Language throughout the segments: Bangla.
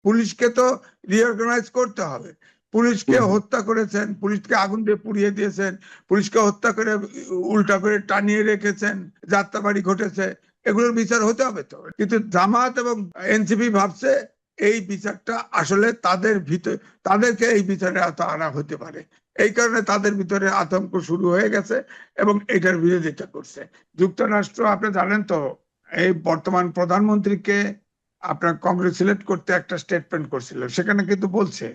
পুলিশকে তো রিঅর্গানাইজ করতে হবে। পুলিশকে হত্যা করেছেন, পুলিশকে আগুন দিয়ে পুড়িয়ে দিয়েছেন, পুলিশকে হত্যা করে উল্টা করে টানিয়ে রেখেছেন, যাত্রাবাড়ি ঘটেছে, এগুলোর বিচার হতে হবে তো। কিন্তু জামাত এবং এনসিপি ভাবছে এই বিচারটা আসলে তাদের ভিতরে, তাদেরকে এই বিচারে আনা হতে পারে, এই কারণে তাদের ভিতরে আতঙ্ক শুরু হয়ে গেছে এবং এটার বিরোধিতা করছে। যুক্তরাষ্ট্র, আপনি জানেন তো, এই বর্তমান প্রধানমন্ত্রীকে আপনার কংগ্রেচুলেট করতে একটা স্টেটমেন্ট করছিল, সেখানে কিন্তু বলছে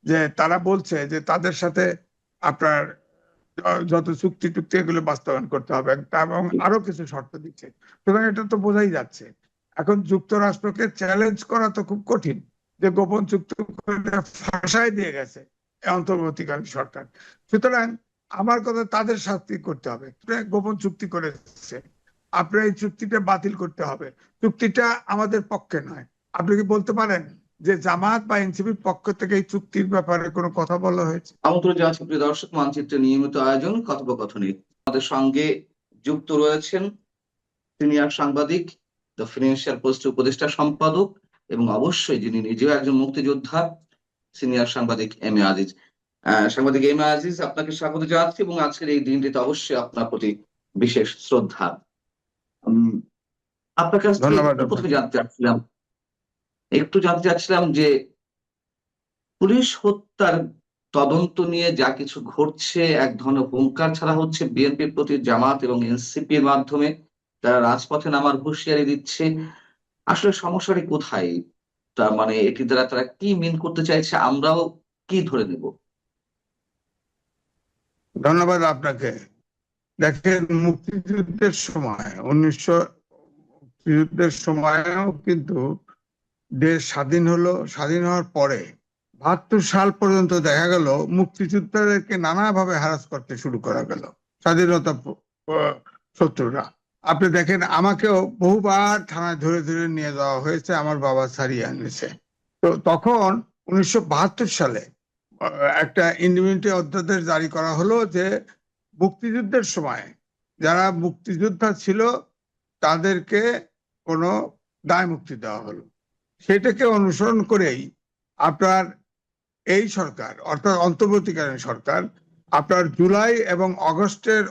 যে তারা বলছে যে তাদের সাথে আপনার যত চুক্তি টুক্তি এগুলো বাস্তবায়ন করতে হবে এবং আরো কিছু শর্ত দিচ্ছে। সুতরাং এটা তো বোঝাই যাচ্ছে এখন যুক্তরাষ্ট্রকে চ্যালেঞ্জ করা তো খুব কঠিন, যে গোপন চুক্তি করে ফাঁসায় দিয়ে গেছে অন্তর্বর্তীকালীন সরকার। সুতরাং আমার কথা, তাদের শাস্তি করতে হবে। গোপন চুক্তি করেছে, আপনার এই চুক্তিটা বাতিল করতে হবে। চুক্তিটা আমাদের পক্ষে নয়। আপনি কি বলতে পারেন যে জামাত বা এনসিপির পক্ষ থেকে এই চুক্তির ব্যাপারে কোনো কথা বলা হয়েছে? আমন্ত্রণ জানাচ্ছি প্রিয় দর্শক, মানচিত্রের নিয়মিত আয়োজন কথোপকথনে আমাদের সঙ্গে যুক্ত রয়েছেন সিনিয়র সাংবাদিক, দ্য ফিনান্সিয়াল পোস্টের উপদেষ্টা সম্পাদক এবং অবশ্যই যিনি নিজেও একজন মুক্তিযোদ্ধা, সিনিয়র সাংবাদিক এম এ আজিজ। সাংবাদিক এম এ আজিজ, আপনাকে স্বাগত জানাচ্ছি এবং আজকের এই দিনটিতে অবশ্যই আপনার প্রতি বিশেষ শ্রদ্ধা। আপনার কাছ থেকে প্রথমে একটু জানতে চাচ্ছিলাম যে পুলিশ হত্যার তদন্ত নিয়ে যা কিছু ঘটছে, এক ধরনের হুঙ্কার ছাড়া হচ্ছে বিএনপির প্রতি জামাত এবং এনসিপির মাধ্যমে তারা রাজপথে নামার হুঁশিয়ারি দিচ্ছে। আসলে সমস্যাটি কোথায়? তার মানে এটি দ্বারা তারা কি মিন করতে চাইছে, আমরাও কি ধরে নেব? ধন্যবাদ আপনাকে। দেখেন, মুক্তিযুদ্ধের সময় 19 মুক্তিযুদ্ধের সময়ও কিন্তু দেশ স্বাধীন হলো। স্বাধীন হওয়ার পরে 72 সাল পর্যন্ত দেখা গেল মুক্তিযোদ্ধাদেরকে নানাভাবে হ্যারাস করতে শুরু করা গেল স্বাধীনতা শত্রুরা। আপনি দেখেন, আমাকেও বহুবার থানায় ধরে ধরে নিয়ে যাওয়া হয়েছে, আমার বাবা ছাড়িয়ে আনেছে। তো তখন 1972 সালে একটা ইন্ডিমিউনিটি অধ্যাদেশ জারি করা হলো যে মুক্তিযুদ্ধের সময় যারা মুক্তিযোদ্ধা ছিল তাদেরকে কোনো দায় মুক্তি দেওয়া হলো। সেটাকে অনুসরণ করেই আপনার এই সরকার, অর্থাৎ অন্তর্বর্তীকালীন সরকার, আপনার জুলাই এবং অগস্টের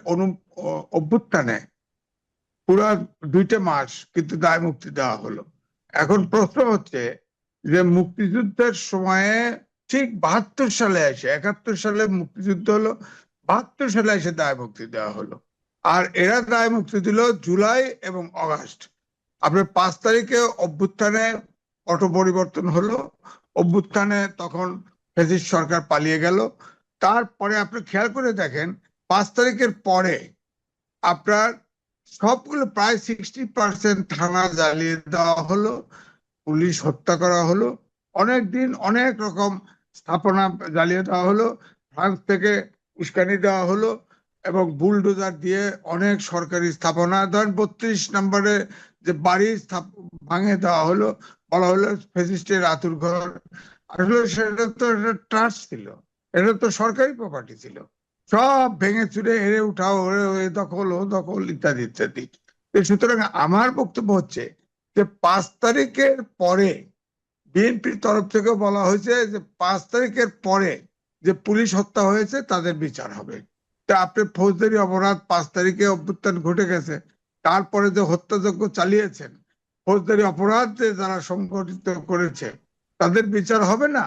অভ্যুত্থানে পুরো 2টা মাস কিন্তু দায় মুক্তি দেওয়া হলো। এখন প্রশ্ন হচ্ছে যে মুক্তিযুদ্ধের সময়ে ঠিক 72 সালে এসে, 71 সালে মুক্তিযুদ্ধ হলো, 72 সালে এসে দায় মুক্তি দেওয়া হলো। আর এরা দায় মুক্তি দিল জুলাই এবং অগাস্ট। আপনার 5 তারিখে অভ্যুত্থানে পট পরিবর্তন হলো, অভ্যুত্থানে তখন ফ্যাসিস্ট সরকার পালিয়ে গেল। তারপরে আপনি খেয়াল করে দেখেন, 5 তারিখের পরে আপনার সবগুলো প্রায় 60% থানা জ্বালিয়ে দেওয়া হলো, পুলিশ হত্যা করা হলো, অনেক দিন অনেক রকম স্থাপনা জ্বালিয়ে দেওয়া হলো, ফ্রান্স থেকে উস্কানি দেওয়া হলো এবং বুলডোজার দিয়ে অনেক সরকারি স্থাপনা, ধরেন 32 নম্বরে যে বাড়ি ভাঙে দেওয়া হলো, বলা হলো ফ্যাসিস্টের আতুর ঘর। আসলে সেটা তো একটা ট্রাস্ট ছিল, এটা তো সরকারি প্রপার্টি ছিল। সব ভেঙে চুরে হেরে উঠাও, দখল ও দখল ইত্যাদি ইত্যাদি। সুতরাং আমার বক্তব্য হচ্ছে যে 5 তারিখের পরে বিএনপির তরফ থেকে বলা হয়েছে যে 5 তারিখের পরে যে পুলিশ হত্যা হয়েছে তাদের বিচার হবে। তা আপনি ফৌজদারি অপরাধ, 5 তারিখে অভ্যুত্থান ঘটে গেছে, তারপরে যে হত্যাযজ্ঞ চালিয়েছেন, ফৌজদারি অপরাধ যে যারা সংগঠিত করেছে তাদের বিচার হবে না?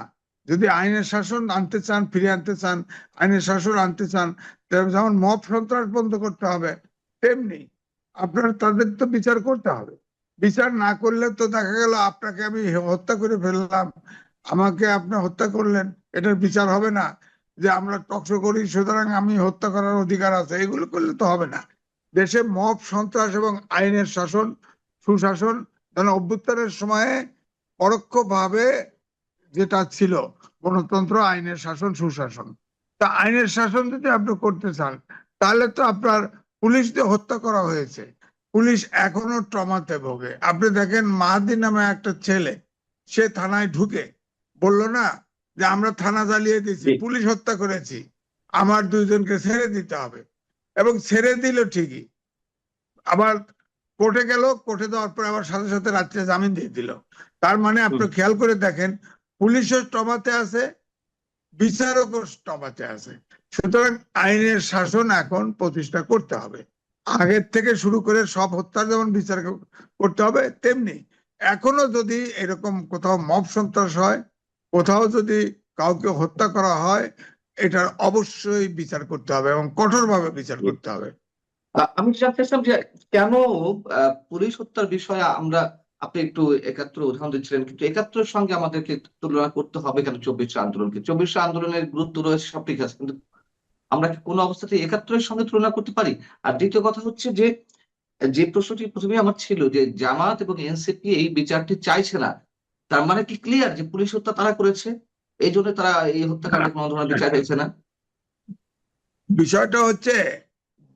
যদি আইনের শাসন আনতে চান, ফিরে আনতে চান, আইনের শাসন আনতে চান, যেমন মব সন্ত্রাস বন্ধ করতে হবে, তেমনি আপনার তাদের তো বিচার করতে হবে। বিচার না করলে তো দেখা গেল আপনাকে আমি হত্যা করে ফেললাম, আমাকে আপনি হত্যা করলেন, এটার বিচার হবে না। যে আমরা টকশো করি সুতরাং আমি হত্যা করার অধিকার আছে, এগুলো করলে তো হবে না। দেশে মব সন্ত্রাস এবং আইনের শাসন, সুশাসন, যেন অভ্যুত্থানের সময়ে পরোক্ষভাবে যেটা ছিল গণতন্ত্র, আইনের শাসন, সুশাসন, তা আইনের শাসন যদি আপনি করতে চান তাহলে তো আপনার পুলিশ দিয়ে হত্যা করা হয়েছে, পুলিশ এখনো ট্রমাতে ভোগে। আপনি দেখেন, মাহাদি নামে একটা ছেলে, সে থানায় ঢুকে বলল না যে আমরা থানা জ্বালিয়ে দিয়েছি, পুলিশ হত্যা করেছি, আমার 2 জনকে ছেড়ে দিতে হবে, এবং ছেড়ে দিল ঠিকই। আবার কোর্টে গেল, কোর্টে দেওয়ার পরে আবার সাথে সাথে রাত্রে জামিন দিয়ে দিল। তার মানে আপনি খেয়াল করে দেখেন, পুলিশও টমাতে আছে, বিচারকও টমাতে আছে। সুতরাং আইনের শাসন এখন প্রতিষ্ঠা করতে হবে। আগের থেকে শুরু করে সব হত্যার যেমন বিচার করতে হবে, তেমনি এখনো যদি এরকম কোথাও মব সন্ত্রাস হয়, কোথাও যদি কাউকে হত্যা করা হয়, এটার অবশ্যই বিচার করতে হবে এবং কঠোরভাবে বিচার করতে হবে। আমি জানতে চাইছিলাম যে কেন পুলিশ হত্যার বিষয়ে আপনি একটু ৭১ উদাহরণ দিচ্ছিলেন, কিন্তু ৭১-এর সঙ্গে আমাদেরকে তুলনা করতে হবে কেন ২৪ আন্দোলনকে? ২৪ আন্দোলনের গুরুত্ব রয়েছে, সব ঠিক আছে, কিন্তু আমরা কি কোনো অবস্থাতে ৭১-এর সঙ্গে তুলনা করতে পারি? আর দ্বিতীয় কথা হচ্ছে যে প্রশ্নটি প্রথমে আমার ছিল যে জামাত এবং এনসিপি এই বিচারটি চাইছে না, তার মানে কি ক্লিয়ার যে পুলিশ হত্যা তারা করেছে, এই জন্য তারা এই হত্যাকাণ্ডে কোনো ধরনের বিচার চাইছে না? বিষয়টা হচ্ছে,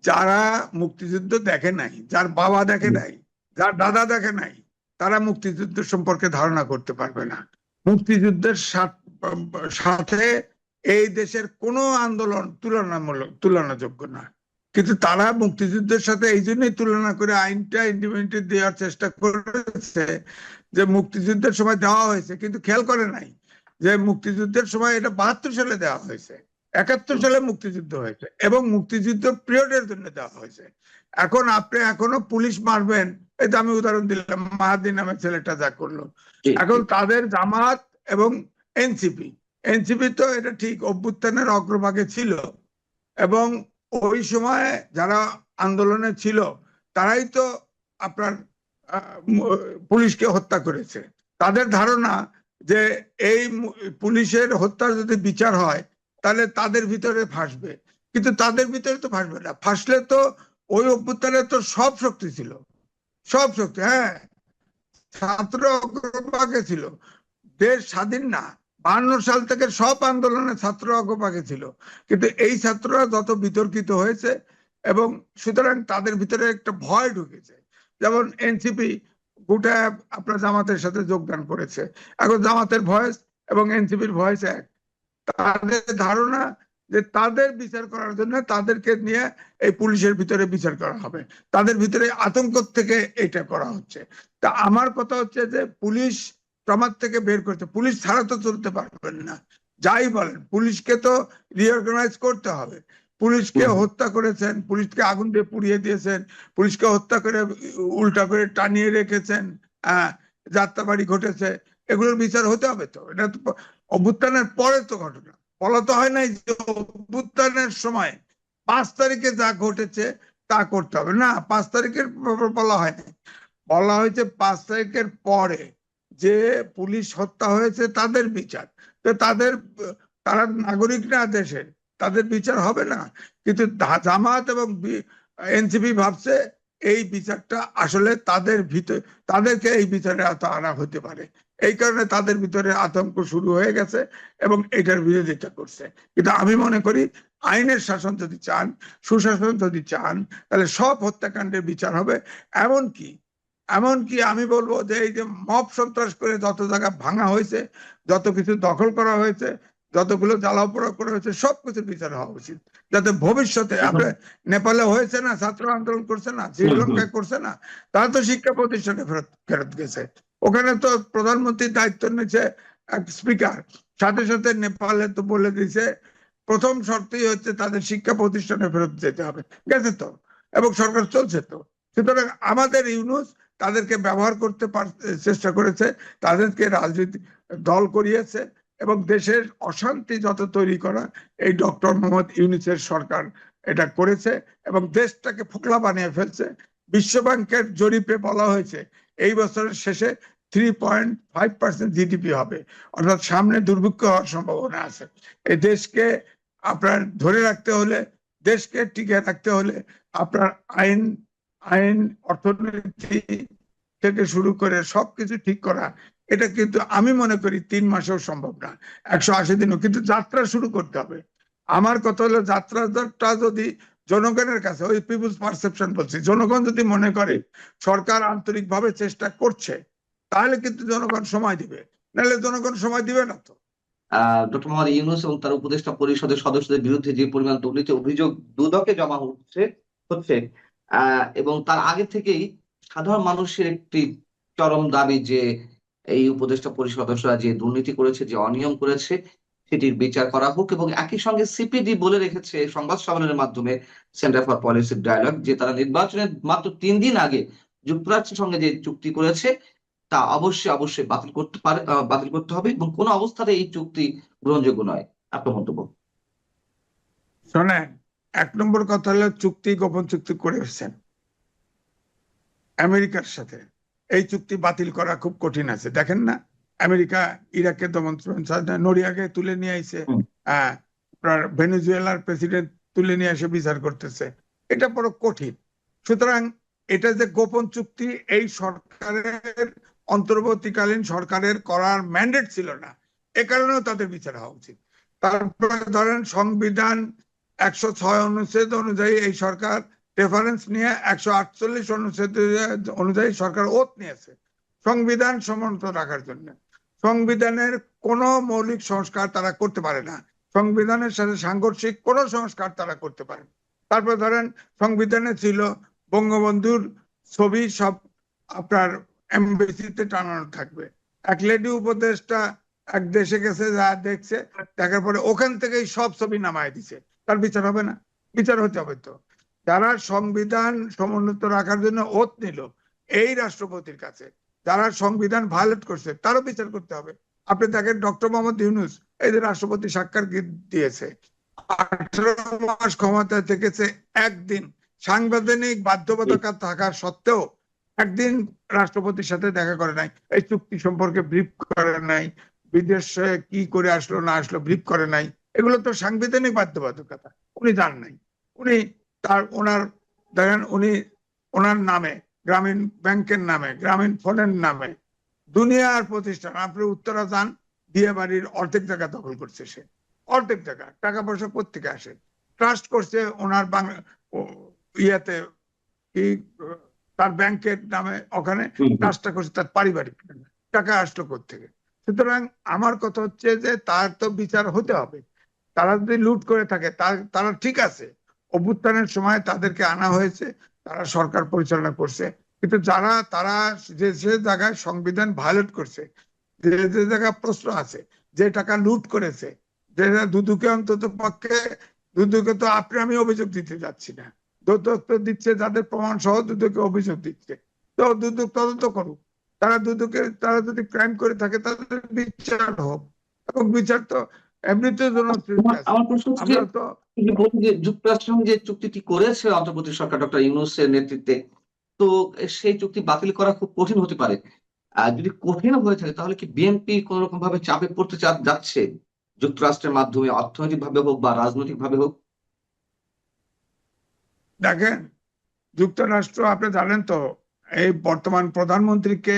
যারা মুক্তিযুদ্ধ দেখে নাই, যার বাবা দেখে নাই, যার দাদা দেখে নাই, তারা মুক্তিযুদ্ধ সম্পর্কে ধারণা করতে পারবে না। মুক্তিযুদ্ধের সাথে এই দেশের কোনো আন্দোলন তুলনাযোগ্য না। কিন্তু তারা মুক্তিযুদ্ধের সাথে এই জন্যই তুলনা করে আইনটা ইন্ডিপেন্ডেন্ট দেওয়ার চেষ্টা করেছে যে মুক্তিযুদ্ধের সময় দেওয়া হয়েছে, কিন্তু খেয়াল করে নাই যে মুক্তিযুদ্ধের সময় এটা ৭২ সালে দেওয়া হয়েছে, ৭১ সালে মুক্তিযুদ্ধ হয়েছে এবং মুক্তিযুদ্ধ পিরিয়ডের জন্য দেওয়া হয়েছে। এখন আপনি এখনো পুলিশ মারবেন, এই তো আমি উদাহরণ দিলাম মাহাদি নামের ছেলেটা যা করলো। এখন তাদের জামাত এবং এনসিপি, এনসিপি তো এটা ঠিক অভ্যুত্থানের অগ্রভাগে ছিল এবং ওই সময় যারা আন্দোলনে ছিল তারাই তো আপনার পুলিশকে হত্যা করেছে। তাদের ধারণা যে এই পুলিশের হত্যার যদি বিচার হয় তাহলে তাদের ভিতরে ফাঁসবে, কিন্তু তাদের ভিতরে তো ফাঁসবে না। ফাঁসলে তো ওই অভ্যুত্থানে তো সব শক্তি ছিল, সব শক্তি, হ্যাঁ, ছাত্র অগ্রভাগে ছিল। দেশ স্বাধীন না, ৫২ সাল থেকে সব আন্দোলনে ছাত্র অগ্রভাগে ছিল, কিন্তু এই ছাত্ররা যত বিতর্কিত হয়েছে এবং সুতরাং তাদের ভিতরে একটা ভয় ঢুকেছে। যেমন এনসিপি গোটা আপনার জামাতের সাথে যোগদান করেছে, এখন জামাতের ভয়েস এবং এনসিপির ভয়েস এক। তাদের ধারণা যে তাদের বিচার করার জন্য তাদেরকে নিয়ে এই পুলিশের ভিতরে বিচার করা হবে, তাদের ভিতরে আতঙ্ক থেকে এটা করা হচ্ছে। তা আমার কথা হচ্ছে যে পুলিশ সমাজ থেকে বের করতে, পুলিশ ছাড়া তো চলতে পারবেন না। যাই বলেন, পুলিশকে তো রিঅর্গানাইজ করতে হবে। পুলিশকে হত্যা করেছেন, পুলিশকে আগুন দিয়ে পুড়িয়ে দিয়েছেন, পুলিশকে হত্যা করে উল্টা করে টানিয়ে রেখেছেন, যাত্রাবাড়ি ঘটেছে, এগুলোর বিচার হতে হবে। তো এটা তো অভ্যুত্থানের পরে তো ঘটনা, বলা তো হয় নাই যে অভ্যুত্থানের সময় ৫ তারিখে যা ঘটেছে তা করতে হবে না। ৫ তারিখের বলা হয় নাই, বলা হয়েছে ৫ তারিখের পরে যে পুলিশ হত্যা হয়েছে তাদের বিচার। তো তারা নাগরিক না দেশের, তাদের বিচার হবে না। কিন্তু জামাত এবং এনসিপি ভাবছে এই বিচারটা আসলে তাদের ভিতরে, তাদেরকে এই বিচারে আনা হতে পারে, এই কারণে তাদের ভিতরে আতঙ্ক শুরু হয়ে গেছে এবং এটার বিরোধিতা করছে। কিন্তু আমি মনে করি আইনের শাসন যদি চান, সুশাসন যদি চান, তাহলে সব হত্যাকাণ্ডের বিচার হবে। এমনকি এমনকি আমি বলবো যে এই যে মব সন্ত্রাস করে যত জায়গা ভাঙা হয়েছে, যত কিছু দখল করা হয়েছে, যতগুলো জ্বালাও করা হয়েছে, সবকিছু বিচার হওয়া উচিত, যাতে ভবিষ্যতে আপনার নেপালে হয়েছে না, ছাত্র আন্দোলন করছে না, শ্রীলঙ্কায় করছে না, তারা তো শিক্ষা প্রতিষ্ঠানে ফেরত গেছে। ওখানে তো প্রধানমন্ত্রীর দায়িত্ব নিয়েছে এক স্পিকার, সাথে সাথে নেপালে তো বলে দিয়েছে প্রথম শর্তই হচ্ছে তাদের শিক্ষা প্রতিষ্ঠানে ফেরত যেতে হবে, গেছে তো, এবং সরকার চলছে তো। সুতরাং আমাদের ইউনূস তাদেরকে ব্যবহার করতে চেষ্টা করেছে, তাদেরকে রাজনৈতিক দল করিয়েছে এবং দেশের অশান্তি যত তৈরি করা এই ডক্টর মোহাম্মদ ইউনূসের সরকার এটা করেছে এবং দেশটাকে ফোকলা বানিয়ে ফেলছে। বিশ্বব্যাংকের জরিপে বলা হয়েছে এই বছরের শেষে 3.5% জিডিপি হবে, অর্থাৎ সামনে দুর্ভিক্ষ হওয়ার সম্ভাবনা আছে। এই দেশকে আপনার ধরে রাখতে হলে, দেশকে টিকে রাখতে হলে আপনার আইন আইন অর্থনীতি থেকে শুরু করে সবকিছু ঠিক করা, এটা কিন্তু আমি মনে করি 3 মাসেও সম্ভব না, 180 দিনও। কিন্তু যাত্রা শুরু করতে হবে। আমার কথা হলো যাত্রাটা যদি জনগণের কাছে, ওই পিপুলস পারসেপশন বলছি, জনগণ যদি মনে করে সরকার আন্তরিকভাবে চেষ্টা করছে, তাহলে কিন্তু জনগণ সময় দিবে, নাহলে জনগণ সময় দিবে না। তো ডক্টর মোহাম্মদ ইউনূস এবং তার উপদেষ্টা পরিষদের সদস্যদের বিরুদ্ধে যে পরিমাণ দুর্নীতি অভিযোগ দুদকে জমা হচ্ছে এবং তার আগে থেকেই সাধারণ মানুষের একটি চরম দাবি যে এই উপদেষ্টা পরিষদ সদস্যরা যে দুর্নীতি করেছে, যে অনিয়ম করেছে, সেটির বিচার করা হোক। এবং একই সঙ্গে সিপিডি বলে রেখেছে সংবাদ সম্মেলনের মাধ্যমে, সেন্টার ফর পলিসি ডায়ালগ, যে তারা নির্বাচনের মাত্র ৩ দিন আগে যুক্তরাষ্ট্রের সঙ্গে যে চুক্তি করেছে তা অবশ্যই বাতিল করতে হবে এবং কোনো অবস্থাতে এই চুক্তি গ্রহণযোগ্য নয়। আপনার মন্তব্য? শোনেন, 1 নম্বর কথা হলো গোপন চুক্তি করে এসেছেন আমেরিকার সাথে। এই চুক্তি বাতিল করা খুব কঠিন আছে। দেখেন না, আমেরিকা ইরাকে দমন নড়িয়াকে তুলে নিয়ে আইছে, হুম, আপনার ভেনেজুয়েলার প্রেসিডেন্ট তুলে নিয়ে এসে বিচার করতেছে। এটা বড় কঠিন। সুতরাং এটা যে গোপন চুক্তি, এই সরকারের অন্তর্বর্তীকালীন সরকারের করার ম্যান্ডেট ছিল না, এ কারণেও তাদের বিচার হওয়া উচিত। তারপরে ধরেন সংবিধান 106 অনুচ্ছেদ অনুযায়ী এই সরকার রেফারেন্স নিয়ে 148 অনুচ্ছেদ অনুযায়ী সরকার ওথ নিয়েছে সংবিধান সমুন্নত রাখার জন্য। সংবিধানের কোন মৌলিক সংস্কার তারা করতে পারে না, সংবিধানের সাথে সাংঘর্ষিক কোন সংস্কার তারা করতে পারে না। তারপরে ধরেন সংবিধানে ছিল বঙ্গবন্ধুর ছবি সব আপনার এমবেসিতে টানানো থাকবে। এক লেডি উপদেষ্টা এক দেশে গেছে, যা দেখছে, দেখার পরে ওখান থেকেই সব ছবি নামায় দিছে। তার বিচার হবে না? বিচার হতে হবে তো। যারা সংবিধান সমুন্নত রাখার জন্য ওথ নিল এই রাষ্ট্রপতির কাছে, যারা সংবিধান ভায়োলেট করছে তারও বিচার করতে হবে। আপনি দেখেন ডক্টর মোহাম্মদ ইউনূস, এই যে রাষ্ট্রপতি সাক্ষাৎ দিয়েছে, 18 মাস ক্ষমতায় থেকেছে, একদিন সাংবিধানিক বাধ্যবাধকতা থাকা সত্ত্বেও একদিন রাষ্ট্রপতির সাথে দেখা করে নাই, এই চুক্তি সম্পর্কে ব্রিফ করে নাই, বিদেশে কি করে আসলো না আসলো ব্রিফ করে নাই। এগুলো তো সাংবিধানিক বাধ্যবাধকতা, উনি জান নাই। উনি ওনার দেখেন, উনি ওনার নামে, গ্রামীণ ব্যাংকের নামে, গ্রামীণ ফোনের নামে দুনিয়ার প্রতিষ্ঠান, আপনি উত্তরা যান, বিয়ে বাড়ির অর্ধেক টাকা দখল করছে সে, অর্ধেক টাকা। টাকা পয়সা কোত্থেকে আসে? ট্রাস্ট করছে ওনার ইয়াতে, কি, তার ব্যাংকের নামে, ওখানে ট্রাস্টটা করছে তার পারিবারিক নামে। টাকা আসলো কোত্থেকে? সুতরাং আমার কথা হচ্ছে যে তার তো বিচার হতে হবে। তারা যদি লুট করে থাকে তারা ঠিক আছে, অভ্যুত্থানের সময় তাদেরকে আনা হয়েছে, তারা সরকার পরিচালনা করছে, কিন্তু তারা যে যে জায়গায় সংবিধান ভায়োলেট করছে, যে যে জায়গায় প্রশ্ন আছে, যে টাকা লুট করেছে, যে দুদুকে অন্তত পক্ষে, দুদুকে তো আপনি আমি অভিযোগ দিতে যাচ্ছি না, দুদক তো দিচ্ছে, যাদের প্রমাণ সহ দুদুকে অভিযোগ দিচ্ছে, তো দুদক তদন্ত করুক। তারা যদি ক্রাইম করে থাকে তাদের বিচার হোক, এবং বিচার তো এমনিতে জনশ্রুতি আছে। আমার প্রশ্ন হচ্ছে যে, আমরা তো এই যে বলছেন যে যুক্তরাষ্ট্রের সঙ্গে যে চুক্তিটি করেছে অন্তর্বর্তী সরকার ডক্টর ইউনূসের নেতৃত্বে, তো সেই চুক্তি বাতিল করা খুব কঠিন হতে পারে। আর যদি কঠিন হয়ে থাকে তাহলে কি বিএনপি কোন রকম ভাবে চাপে পড়তে যাচ্ছে যুক্তরাষ্ট্রের মাধ্যমে, অর্থনৈতিক ভাবে হোক বা রাজনৈতিক ভাবে হোক? দেখেন, যুক্তরাষ্ট্র, আপনি জানেন তো, এই বর্তমান প্রধানমন্ত্রীকে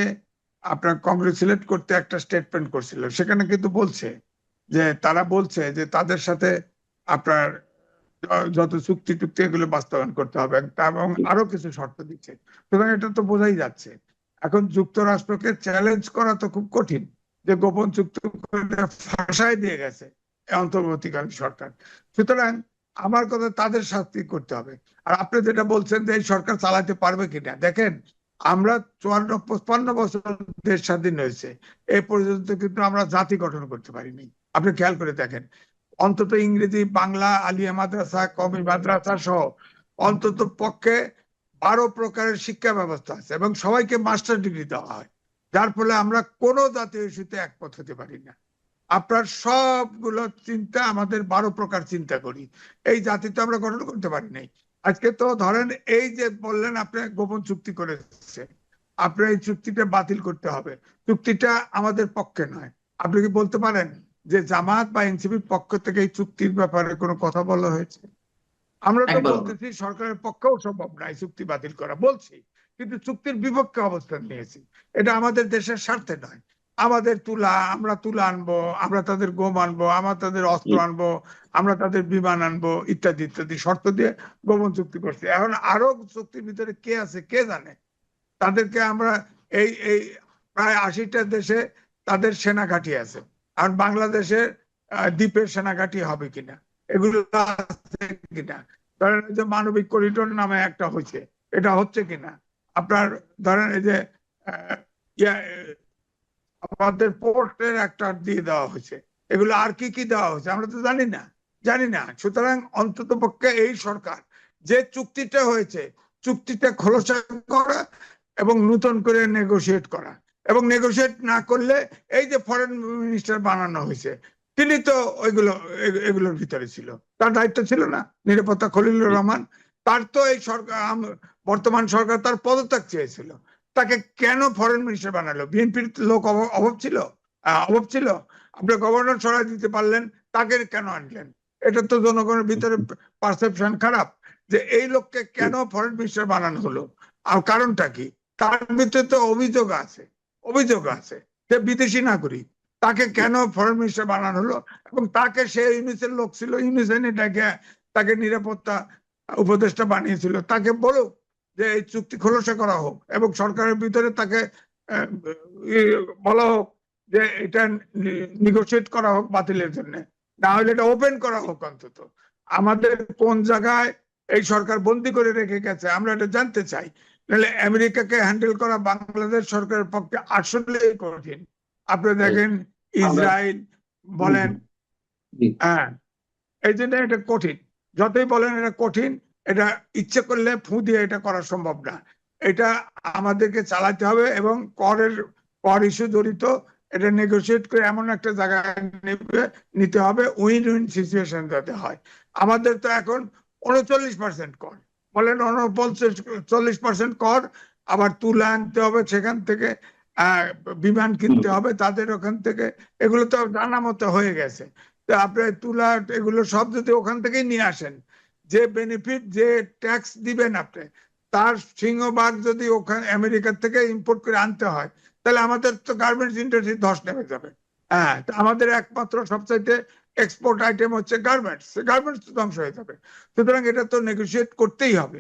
আপনার কংগ্রেচুলেট করতে একটা স্টেটমেন্ট করছিল, সেখানে কিন্তু বলছে যে, তারা বলছে যে তাদের সাথে আপনার যত চুক্তি টুক্তি এগুলো বাস্তবায়ন করতে হবে, এবং আরো কিছু শর্ত দিচ্ছে। সুতরাং এটা তো বোঝাই যাচ্ছে। এখন যুক্তরাষ্ট্রকে চ্যালেঞ্জ করা তো খুব কঠিন, যে গোপন চুক্তি করে ফাঁসায় দিয়ে গেছে অন্তর্বর্তীকালীন সরকার। সুতরাং আমার কথা, তাদের শাস্তি করতে হবে। আর আপনি যেটা বলছেন যে এই সরকার চালাতে পারবে কিনা, দেখেন, আমরা 54-55 বছর দেশ স্বাধীন হয়েছে, এ পর্যন্ত কিন্তু আমরা জাতি গঠন করতে পারিনি। আপনি খেয়াল করে দেখেন, অন্তত ইংরেজি, বাংলা, আলিয়া মাদ্রাসা, কওমি মাদ্রাসা সহ অন্তত পক্ষে 12 প্রকারের শিক্ষা ব্যবস্থা আছে, এবং সবাইকে মাস্টার ডিগ্রি দেওয়া হয়, যার ফলে আমরা কোনো জাতীয় ইস্যুতে একমত হতে পারি না। আপনার সবগুলো চিন্তা, আমাদের 12 প্রকার চিন্তা করি, এই জাতি তো আমরা গঠন করতে পারি নাই। আজকে তো ধরেন, এই যে বললেন আপনি গোপন চুক্তি করেছে, আপনার এই চুক্তিটা বাতিল করতে হবে, চুক্তিটা আমাদের পক্ষে নয়। আপনি কি বলতে পারেন যে জামাত বা এনসিপির পক্ষ থেকে এই চুক্তির ব্যাপারে কোনো কথা বলা হয়েছে? আমরা তো একবার বলতেছি সরকারের পক্ষেও সম্ভব নয় চুক্তি বাতিল করা, বলছি, কিন্তু চুক্তির বিপক্ষে অবস্থান নিয়েছি। এটা আমাদের দেশের স্বার্থে নয়। আমরা তুলা আনবো, আমরা তাদের গম আনবো, আমরা তাদের অস্ত্র আনবো, আমরা তাদের বিমান আনবো, ইত্যাদি ইত্যাদি শর্ত দিয়ে গোপন চুক্তি করছি। এখন আরো চুক্তির ভিতরে কে আছে কে জানে। তাদেরকে আমরা এই এই প্রায় 80টা দেশে তাদের সেনা ঘাঁটি আছে। আর বাংলাদেশের দ্বীপের সেনা ঘাঁটি হবে কিনা, এগুলো আছে কিনা, ধরেন এই যে মানবিক করিডোর নামে একটা হয়েছে, এটা হচ্ছে কিনা, আপনার ধরেন এই যে আমাদের পোর্টের একটা দিয়ে দেওয়া হয়েছে, এগুলো আর কি কি দেওয়া হয়েছে আমরা তো জানি না। সুতরাং অন্তত পক্ষে এই সরকার যে চুক্তিটা হয়েছে, চুক্তিটা খোলসা করা এবং নতুন করে নেগোশিয়েট করা, এবং নেগোশিয়েট না করলে এই যে ফরেন মিনিস্টার বানানো হয়েছে, তিনি তো এগুলোর ভিতরে ছিল, তার দায়িত্ব ছিল না? নিরাপত্তা খলিলুর রহমান, তার তো এই সরকার, বর্তমান সরকার তার পদত্যাগ চেয়েছিল, তাকে কেন ফরেন মিনিস্টার বানালো? বিএনপির লোক অভাব ছিল? অভাব ছিল? আপনি গভর্নর সরাই দিতে পারলেন, তাকে কেন আনলেন? এটা তো জনগণের ভিতরে পারসেপশন খারাপ যে এই লোককে কেন ফরেন মিনিস্টার বানানো হলো। আর কারণটা কি? তার ভিতরে তো অভিযোগ আছে যে বিদেশি নাগরিক, তাকে কেন ফরেন মিনিস্টার বানানো হলো? এবং তাকে সে ইউনিসের লোক ছিল, ইউনিসেন তাকে নিরাপত্তা উপদেষ্টা বানিয়েছিল, তাকে বলো যে এই চুক্তি খোলসা করা হোক এবং সরকারের ভিতরে তাকে বলা হোক যে এটা নেগোশিয়েট করা হোক বাতিলের জন্য, না হলে এটা ওপেন করা হোক। অন্তত আমাদের কোন জায়গায় এই সরকার বন্দি করে রেখে গেছে আমরা এটা জানতে চাই। নাহলে আমেরিকাকে হ্যান্ডেল করা বাংলাদেশ সরকারের পক্ষে আসলেই কঠিন। আপনি দেখেন ইসরায়েল বলেন, হ্যাঁ, এই জন্য এটা কঠিন। যতই বলেন এটা কঠিন, এটা ইচ্ছে করলে ফু দিয়ে এটা করা সম্ভব না। এটা আমাদেরকে চালাতে হবে এবং কর ইস্যু জড়িত, এটা নেগোশিয়েট করে এমন একটা জায়গায় নিতে হবে উইন উইন সিচুয়েশন যাতে হয়। আমাদের তো এখন 39% কর, বলেন 40% কর, আবার তুলা আনতে হবে সেখান থেকে, বিমান কিনতে হবে তাদের ওখান থেকে, এগুলো তো জানা মতো হয়ে গেছে। আপনি তুলা এগুলো সব যদি ওখান থেকেই নিয়ে আসেন, যে বেনিফিট, যে ট্যাক্স দিবেন আপনি, তার সিংহভাগ যদি ওখানে আমেরিকার থেকে ইম্পোর্ট করে আনতে হয়, তাহলে আমাদের তো গার্মেন্টস ইন্ডাস্ট্রি ধস নেমে যাবে। হ্যাঁ, আমাদের একমাত্র সবচাইতে এক্সপোর্ট আইটেম হচ্ছে গার্মেন্টস ধ্বংস হয়ে যাবে। সুতরাং এটা তো নেগোশিয়েট করতেই হবে।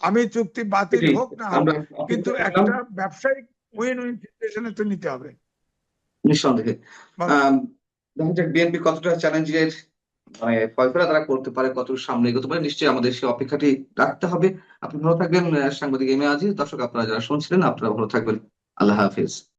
আমি চুক্তি বাতিল হোক না হোক, কিন্তু একটা ব্যবসায়িক উইন উইন সিচুয়েশনে তো নিতে হবে নিঃসন্দেহে। দেখা যাক বিএনপি কতটা চ্যালেঞ্জের মানে ফয়সলা তারা করতে পারে, কতটা সামনে এগোতে পারে, নিশ্চয়ই আমাদের সেই অপেক্ষাটি রাখতে হবে। আপনি ভালো থাকবেন সাংবাদিক এম এ আজিজ। দর্শক আপনারা যারা শুনছিলেন আপনারা ভালো থাকবেন। আল্লাহ হাফিজ।